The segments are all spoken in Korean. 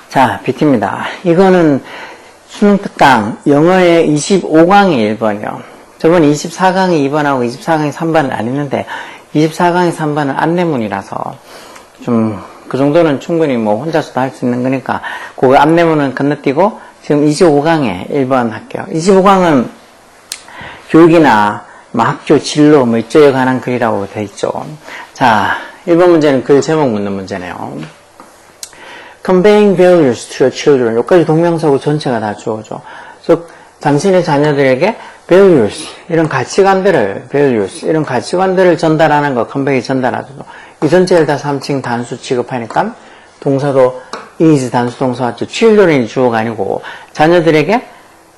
자, BT입니다. 이거는 수능 특강 영어의 25강의 1번이요. 저번 24강의 2번하고 24강의 3번은 안 했는데 24강의 3번은 안내문이라서 좀 그 정도는 충분히 뭐 혼자서도 할 수 있는 거니까 그 안내문은 건너뛰고 지금 25강의 1번 할게요. 25강은 교육이나 뭐 학교 진로 뭐 이쪽에 관한 글이라고 돼 있죠. 자, 1번 문제는 글 제목 묻는 문제네요. Conveying values to your children. 여기까지 동명사고 전체가 다 주어져. 즉, 당신의 자녀들에게 values, 이런 가치관들을 전달하는 거, convey 전달하죠. 이 전체를 다 3층 단수 취급하니까 동사도 is 단수 동사 왔죠. children이 주어가 아니고 자녀들에게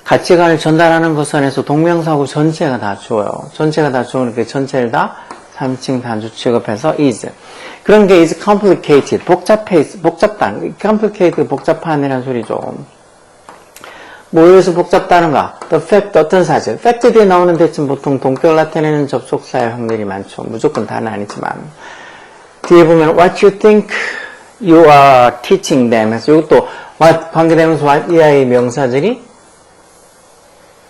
가치관을 전달하는 것선에서 동명사고 전체가 다 주어요. 전체가 다 주어니까 전체를 다 3층 단수 취급해서 is. 그런 게 is complicated, 복잡한, complicated, 복잡한이라는 소리죠. 뭐에서 복잡다는가? The fact, 어떤 사실. fact 뒤에 나오는 대칭 보통 동격을 나타내는 접속사의 확률이 많죠. 무조건 다는 아니지만. 뒤에 보면 what you think you are teaching them 해서 이것도 what 관계되면서 what 이하의 명사들이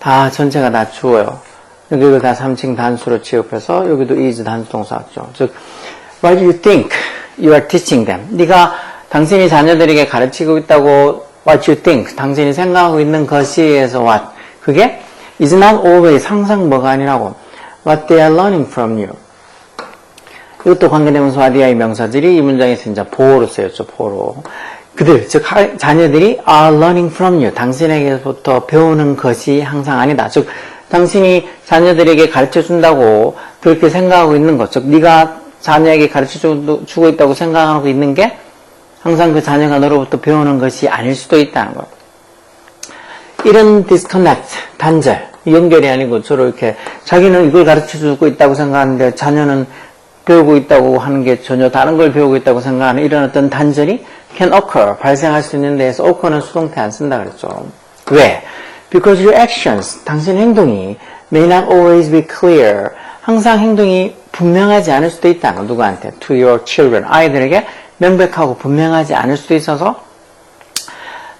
다 전체가 다 주어요. 여기도 다 3층 단수로 취급해서 여기도 is 단수 동사 왔죠. 즉 what you think you are teaching them. 네가 당신이 자녀들에게 가르치고 있다고 what you think 당신이 생각하고 있는 것이에서 what 그게 is not always 항상 뭐가 아니라고 what they are learning from you. 이것도 관계되면서 what 이하의 명사들이 이 문장에서 이제 보호로 쓰였죠. 보호로. 그들, 즉 자녀들이 are learning from you. 당신에게부터 배우는 것이 항상 아니다. 즉 당신이 자녀들에게 가르쳐준다고 그렇게 생각하고 있는 것. 즉 네가 자녀에게 가르쳐주고 있다고 생각하고 있는 게 항상 그 자녀가 너로부터 배우는 것이 아닐 수도 있다는 것. 이런 disconnect, 단절, 연결이 아니고 서로 이렇게 자기는 이걸 가르쳐주고 있다고 생각하는데 자녀는 배우고 있다고 하는 게 전혀 다른 걸 배우고 있다고 생각하는 이런 어떤 단절이 can occur, 발생할 수 있는 데에서 occur는 수동태 안 쓴다 그랬죠. 왜? Because your actions, 당신의 행동이 may not always be clear, 항상 행동이 분명하지 않을 수도 있다는 거. 누구한테? To your children, 아이들에게 명백하고 분명하지 않을 수도 있어서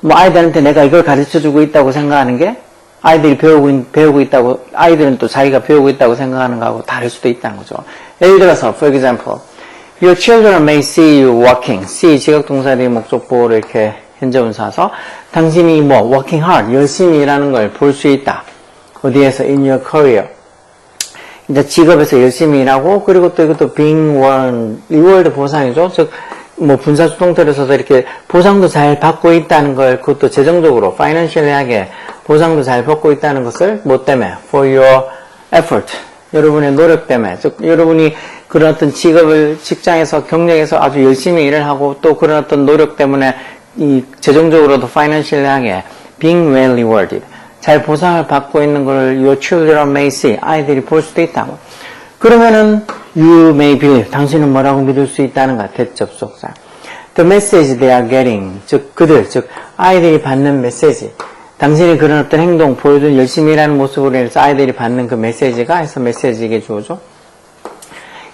뭐 아이들한테 내가 이걸 가르쳐주고 있다고 생각하는 게 아이들이 배우고 있다고 아이들은 또 자기가 배우고 있다고 생각하는 거하고 다를 수도 있다는 거죠. 예를 들어서 for example your children may see you working. see 지각동사들이 목적보호를 이렇게 현재분사해서 당신이 뭐 working hard 열심히 일하는 걸 볼 수 있다. 어디에서 in your career 이제 직업에서 열심히 일하고 그리고 또 이것도 being won reward 보상이죠. 즉 뭐 분사수동태를 써서 이렇게 보상도 잘 받고 있다는 걸 그것도 재정적으로 financial하게 보상도 잘 받고 있다는 것을 뭐 때문에 for your effort 여러분의 노력 때문에 즉 여러분이 그런 어떤 직장에서 경력에서 아주 열심히 일을 하고 또 그런 어떤 노력 때문에 이 재정적으로도 financial하게 being well rewarded 잘 보상을 받고 있는 걸 your children may see 아이들이 볼 수도 있다고. 그러면은 you may believe 당신은 뭐라고 믿을 수 있다는가 대접속사. The message they are getting 즉 그들 즉 아이들이 받는 메시지 당신이 그런 어떤 행동 보여준 열심히 일하는 모습으로 해서 아이들이 받는 그 메시지가 해서 메시지 이게 주어죠.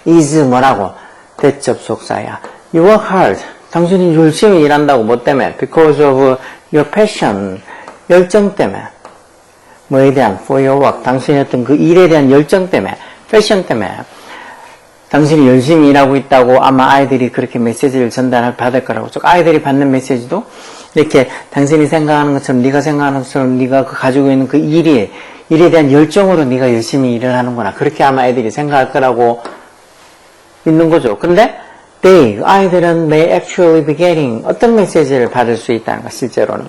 is 뭐라고 대접속사야. You work hard 당신이 열심히 일한다고 뭐 때문에 because of your passion 열정 때문에 뭐에 대한 for your work 당신의 어떤 그 일에 대한 열정 때문에 패션 때문에 당신이 열심히 일하고 있다고 아마 아이들이 그렇게 메시지를 받을 거라고. 즉 아이들이 받는 메시지도 이렇게 당신이 생각하는 것처럼 네가 생각하는 것처럼 네가 가지고 있는 그 일에 대한 열정으로 네가 열심히 일을 하는구나. 그렇게 아마 아이들이 생각할 거라고 믿는 거죠. 근데 아이들은 may actually be getting 어떤 메시지를 받을 수 있다는 거 실제로는.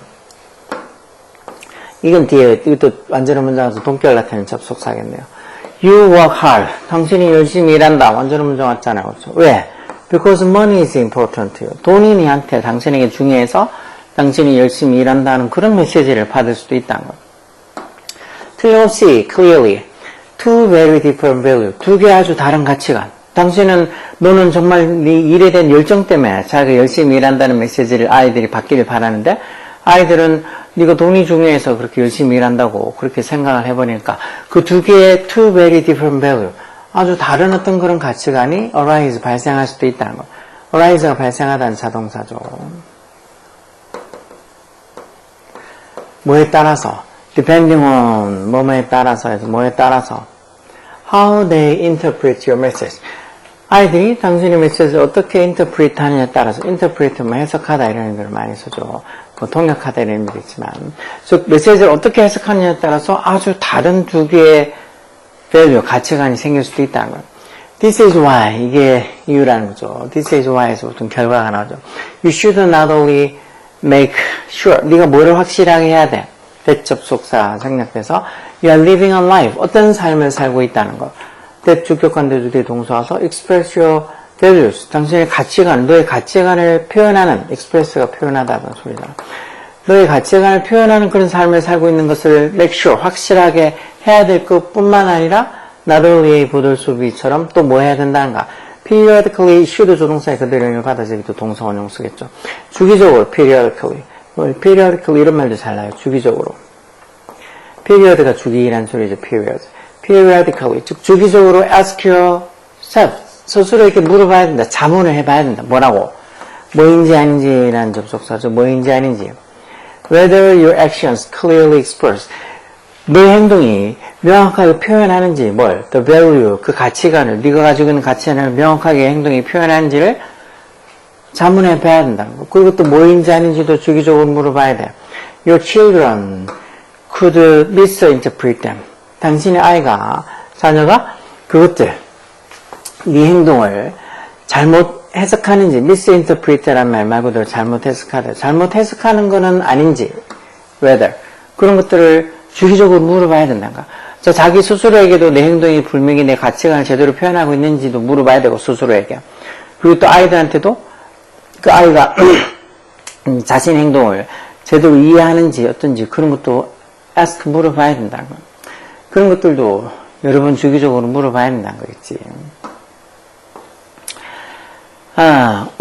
이건 뒤에 이것도 완전한 문장에서 동격을 나타내는 접속사겠네요. You work hard. 당신이 열심히 일한다. 완전한 문장 왔잖아요. 그렇죠? 왜? Because money is important to you. 돈이 니한테 당신에게 중요해서 당신이 열심히 일한다는 그런 메시지를 받을 수도 있다는 거. 틀림없이 clearly two very different values. 두 개 아주 다른 가치관. 너는 정말 네 일에 대한 열정 때문에 자기가 열심히 일한다는 메시지를 아이들이 받기를 바라는데 아이들은 네가 돈이 중요해서 그렇게 열심히 일한다고 그렇게 생각을 해보니까 그 두 개의 two very different value, 아주 다른 어떤 그런 가치관이 arise, 발생할 수도 있다는 거. arise가 발생하다는 자동사죠. 뭐에 따라서, depending on 뭐뭐에 따라서 해서 뭐에 따라서 how they interpret your message. 아이들이 당신의 메시지를 어떻게 interpret 하느냐에 따라서, interpret 뭐 해석하다 이런 의미를 많이 쓰죠. 뭐 통역하다 이런 의미도 있지만, 즉 메시지를 어떻게 해석하느냐에 따라서 아주 다른 두 개의 value, 가치관이 생길 수도 있다는 거예요. This is why, 이게 이유라는 거죠. This is why에서 보통 결과가 나오죠. You should not only make sure, 네가 뭐를 확실하게 해야 돼. 대접속사 생략돼서 You are living a life, 어떤 삶을 살고 있다는 거. 주격관 대주대 동사와서 express your values, 당신의 가치관, 너의 가치관을 표현하는, express가 표현하다는 소리잖아. 너의 가치관을 표현하는 그런 삶을 살고 있는 것을 make sure, 확실하게 해야 될 것뿐만 아니라 not only 보돌 수비처럼 또 뭐 해야 된다는가. periodically, should 조동사의 그대로 영향을 받아서 여기 또 동사 원형 쓰겠죠. 주기적으로, periodically. periodically 이런 말도 잘 나요. 주기적으로. period가 주기라는 소리죠. periodically, 즉 주기적으로 ask yourself, 스스로에게 물어봐야 된다. 자문을 해봐야 된다. 뭐라고? 뭐인지 아닌지라는 접속사죠. 뭐인지 아닌지. Whether your actions clearly express, 너의 행동이 명확하게 표현하는지, 뭘? The value, 그 가치관을, 네가 가지고 있는 가치관을 명확하게 행동이 표현하는지를 자문해 봐야 된다는 거. 그리고 또 뭐인지 아닌지도 주기적으로 물어봐야 돼. Your children could misinterpret them. 당신의 아이가, 자녀가 그것들, 네 행동을 잘못 해석하는지, misinterpret라는 말 말고도 잘못 해석하다. 잘못 해석하는 거는 아닌지, whether. 그런 것들을 주기적으로 물어봐야 된다는가. 자기 스스로에게도 내 행동이 분명히 내 가치관을 제대로 표현하고 있는지도 물어봐야 되고, 스스로에게. 그리고 또 아이들한테도 그 아이가 자신의 행동을 제대로 이해하는지 어떤지 그런 것도 ask, 물어봐야 된다는 거. 그런 것들도 여러 번 주기적으로 물어봐야 된다는 거겠지.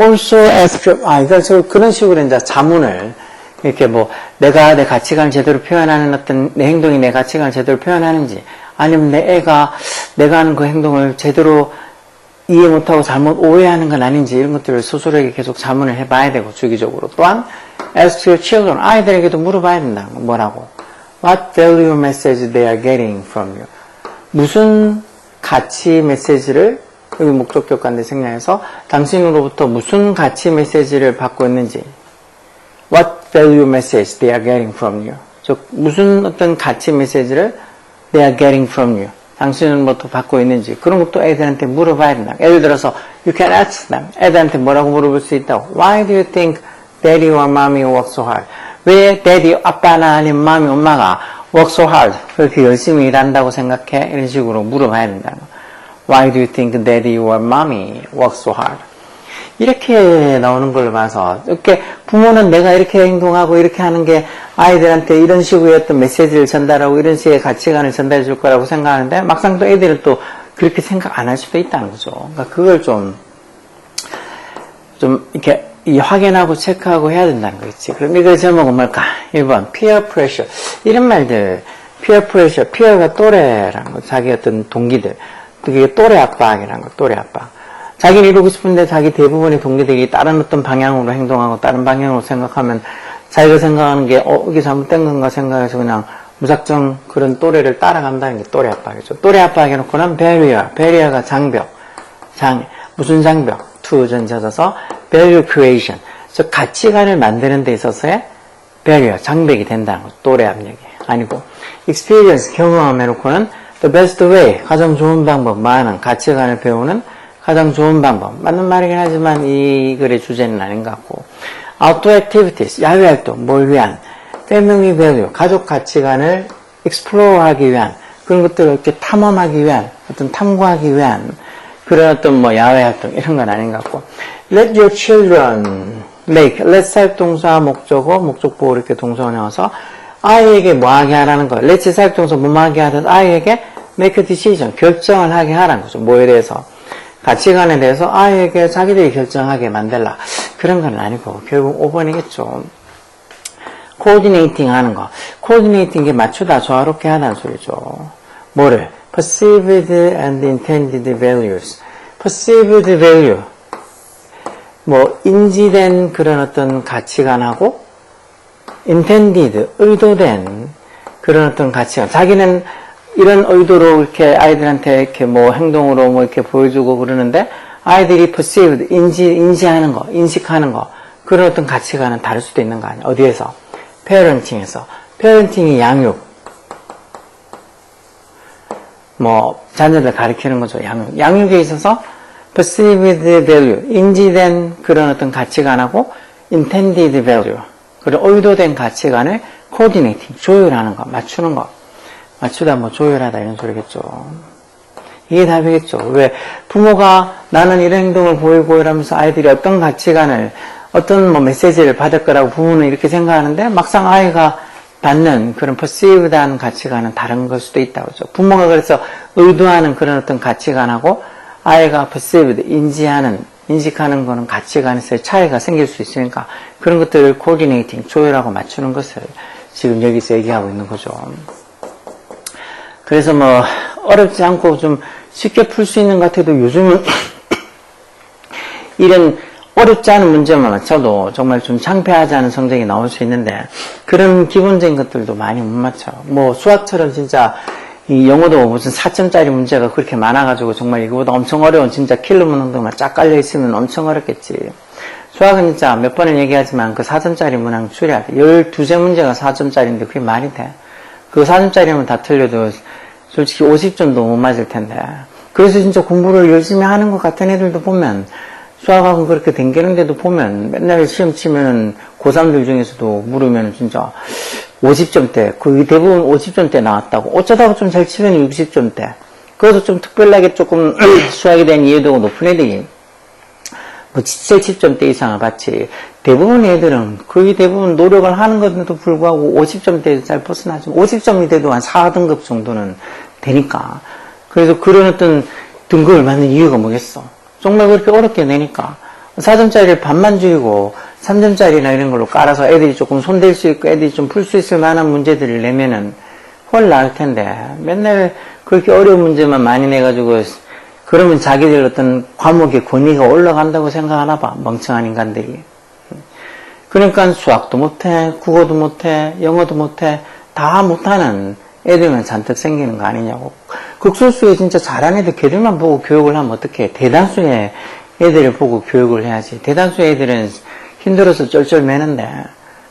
also ask, 그러니까 그런 식으로 이제 자문을, 이렇게 뭐, 내가 내 가치관을 제대로 표현하는 어떤, 내 행동이 내 가치관을 제대로 표현하는지, 아니면 내 애가 내가 하는 그 행동을 제대로 이해 못하고 잘못 오해하는 건 아닌지, 이런 것들을 스스로에게 계속 자문을 해봐야 되고, 주기적으로. 또한, ask your children, 아이들에게도 물어봐야 된다. 뭐라고? What value message they are getting from you? 무슨 가치 메시지를, 여기 목적격관대 생략해서 당신으로부터 무슨 가치 메시지를 받고 있는지, What value message they are getting from you? 즉, 무슨 어떤 가치 메시지를 they are getting from you? 당신으로부터 받고 있는지, 그런 것도 애들한테 물어봐야 된다. 예를 들어서, you can ask them. 애들한테 뭐라고 물어볼 수 있다고. Why do you think daddy or mommy work so hard? 왜 daddy, 아빠나 아니면 mommy, 엄마가 work so hard? 그렇게 열심히 일한다고 생각해? 이런 식으로 물어봐야 된다. Why do you think daddy or mommy work so hard? 이렇게 나오는 걸 봐서, 이렇게 부모는 내가 이렇게 행동하고 이렇게 하는 게 아이들한테 이런 식의 어떤 메시지를 전달하고 이런 식의 가치관을 전달해 줄 거라고 생각하는데, 막상 또 애들은 또 그렇게 생각 안 할 수도 있다는 거죠. 그러니까 그걸 좀 이렇게 확인하고 체크하고 해야 된다는 거겠지. 그럼 이거 제목은 뭘까? 1번, peer pressure. 이런 말들, peer pressure, peer가 또래라는 거, 자기 어떤 동기들. 그게 또래 압박이라는 거, 또래 압박. 자기는 이루고 싶은데 자기 대부분의 동기들이 다른 어떤 방향으로 행동하고 다른 방향으로 생각하면 자기가 생각하는 게 이게 잘못된 건가 생각해서 그냥 무작정 그런 또래를 따라간다는 게 또래 압박이죠. 또래 압박 해놓고는 barrier가 장벽, 무슨 장벽? to 전자져서 value creation, 즉 가치관을 만드는 데 있어서의 barrier, 장벽이 된다는 거. 또래 압력이 아니고 experience, 경험 해놓고는 the best way, 가장 좋은 방법, 많은 가치관을 배우는 가장 좋은 방법. 맞는 말이긴 하지만 이 글의 주제는 아닌 것 같고. Outdoor activities, 야외활동, 뭘 위한? Family value, 가족 가치관을 explore 하기 위한, 그런 것들을 이렇게 탐험하기 위한, 어떤 탐구하기 위한, 그런 어떤 뭐 야외활동, 이런 건 아닌 것 같고. Let your children make, let 사역동사 목적어, 목적보호 이렇게 동사가 나와서 아이에게 뭐 하게 하라는 거예요. let's 사역동사 뭐 하게 하든 아이에게 make a decision, 결정을 하게 하라는 거죠. 뭐에 대해서? 가치관에 대해서 아이에게 자기들이 결정하게 만들라. 그런 건 아니고 결국 5번이겠죠. coordinating 하는 거. coordinating 게 맞추다, 조화롭게 하다는 소리죠. 뭐를? perceived and intended values. perceived value. 뭐, 인지된 그런 어떤 가치관하고, intended, 의도된 그런 어떤 가치관. 자기는 이런 의도로 이렇게 아이들한테 이렇게 뭐 행동으로 뭐 이렇게 보여주고 그러는데, 아이들이 perceived, 인지하는 거, 인식하는 거, 그런 어떤 가치관은 다를 수도 있는 거 아니야. 어디에서? parenting에서. parenting이 양육. 뭐, 자녀들 가르치는 거죠. 양육. 양육에 있어서 perceived value, 인지된 그런 어떤 가치관하고 intended value, 그리고 의도된 가치관을 coordinating, 조율하는 거, 맞추는 거. 맞추다 뭐 조율하다 이런 소리겠죠. 이게 답이겠죠. 왜? 부모가 나는 이런 행동을 보이고 이러면서 아이들이 어떤 가치관을, 어떤 뭐 메시지를 받을 거라고 부모는 이렇게 생각하는데 막상 아이가 받는 그런 perceived한 가치관은 다른 걸 수도 있다고 그러죠. 부모가 그래서 의도하는 그런 어떤 가치관하고 아이가 perceived, 인식하는 거는 가치관에서의 차이가 생길 수 있으니까 그런 것들을 coordinating, 조율하고 맞추는 것을 지금 여기서 얘기하고 있는 거죠. 그래서 뭐 어렵지 않고 좀 쉽게 풀 수 있는 것 같아도 요즘은 이런 어렵지 않은 문제만 맞춰도 정말 좀 창피하지 않은 성적이 나올 수 있는데 그런 기본적인 것들도 많이 못 맞춰. 뭐 수학처럼 진짜 이 영어도 무슨 4점짜리 문제가 그렇게 많아가지고 정말 이거보다 엄청 어려운 진짜 킬러 문항들만 쫙 깔려있으면 엄청 어렵겠지. 수학은 진짜 몇 번을 얘기하지만 그 4점짜리 문항 줄여야 돼. 12개 문제가 4점짜리인데 그게 말이 돼. 그 4점짜리면 다 틀려도 솔직히 50점도 못 맞을 텐데. 그래서 진짜 공부를 열심히 하는 것 같은 애들도 보면 수학학은 그렇게 댕기는데도 보면 맨날 시험 치면은 고3들 중에서도 물으면 진짜 50점대, 거의 대부분 50점대 나왔다고. 어쩌다가 좀 잘 치면 60점대. 그래서 좀 특별하게 조금 수학에 대한 이해도가 높은 애들이 뭐 70점대 이상을 받지. 대부분 애들은 거의 대부분 노력을 하는 것에도 불구하고 50점대에서 잘 벗어나죠. 50점이 돼도 한 4등급 정도는 되니까. 그래서 그런 어떤 등급을 받는 이유가 뭐겠어? 정말 그렇게 어렵게 내니까 4점짜리를 반만 줄이고 3점짜리나 이런 걸로 깔아서 애들이 조금 손댈 수 있고 애들이 좀 풀 수 있을 만한 문제들을 내면은 훨 나을 텐데 맨날 그렇게 어려운 문제만 많이 내가지고 그러면 자기들 어떤 과목의 권위가 올라간다고 생각하나 봐. 멍청한 인간들이. 그러니까 수학도 못해, 국어도 못해, 영어도 못해, 다 못하는 애들만 잔뜩 생기는 거 아니냐고. 극소수에 진짜 잘하는 애들 걔들만 보고 교육을 하면 어떡해. 대다수의 애들을 보고 교육을 해야지. 대다수의 애들은 힘들어서 쩔쩔 매는데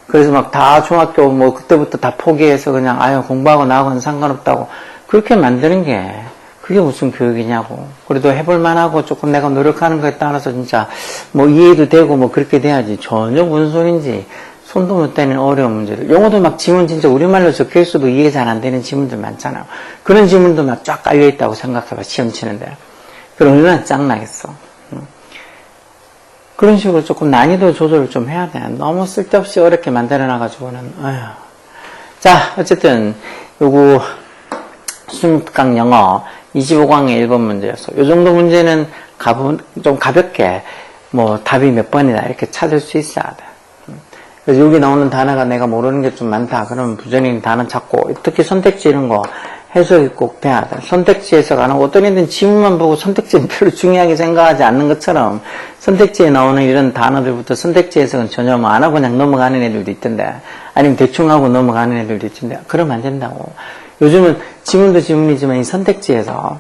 그래서 막 다 중학교 뭐 그때부터 다 포기해서 그냥 아유 공부하고 나하고는 상관없다고 그렇게 만드는 게 그게 무슨 교육이냐고. 그래도 해볼 만하고 조금 내가 노력하는 거에 따라서 진짜 뭐 이해도 되고 뭐 그렇게 돼야지. 전혀 무슨 소린지 손도 못 대는 어려운 문제들. 영어도 막 지문 진짜 우리말로 적혀 있어도 이해 잘 안 되는 지문들 많잖아요. 그런 지문도 막 쫙 깔려 있다고 생각해봐. 시험 치는데. 그럼 얼마나 짱나겠어. 그런 식으로 조금 난이도 조절을 좀 해야 돼. 너무 쓸데없이 어렵게 만들어놔가지고는, 어휴. 자, 어쨌든, 요거, 수능특강 영어 25강의 1번 문제였어. 요 정도 문제는 좀 가볍게, 뭐, 답이 몇 번이다. 이렇게 찾을 수 있어야 돼. 그래서 여기 나오는 단어가 내가 모르는 게 좀 많다. 그러면 부전인 단어 찾고, 특히 선택지 이런 거 해석이 꼭 돼야 돼. 선택지 해석 안 하고 어떤 애들은 지문만 보고 선택지는 별로 중요하게 생각하지 않는 것처럼 선택지에 나오는 이런 단어들부터 선택지 해석은 전혀 뭐 안 하고 그냥 넘어가는 애들도 있던데 아니면 대충 하고 넘어가는 애들도 있던데 그러면 안 된다고. 요즘은 지문도 지문이지만 이 선택지 해석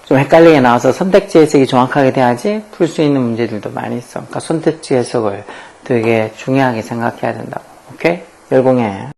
좀 헷갈리게 나와서 선택지 해석이 정확하게 돼야지 풀 수 있는 문제들도 많이 있어. 그러니까 선택지 해석을 되게 중요하게 생각해야 된다고. 오케이? 열공해.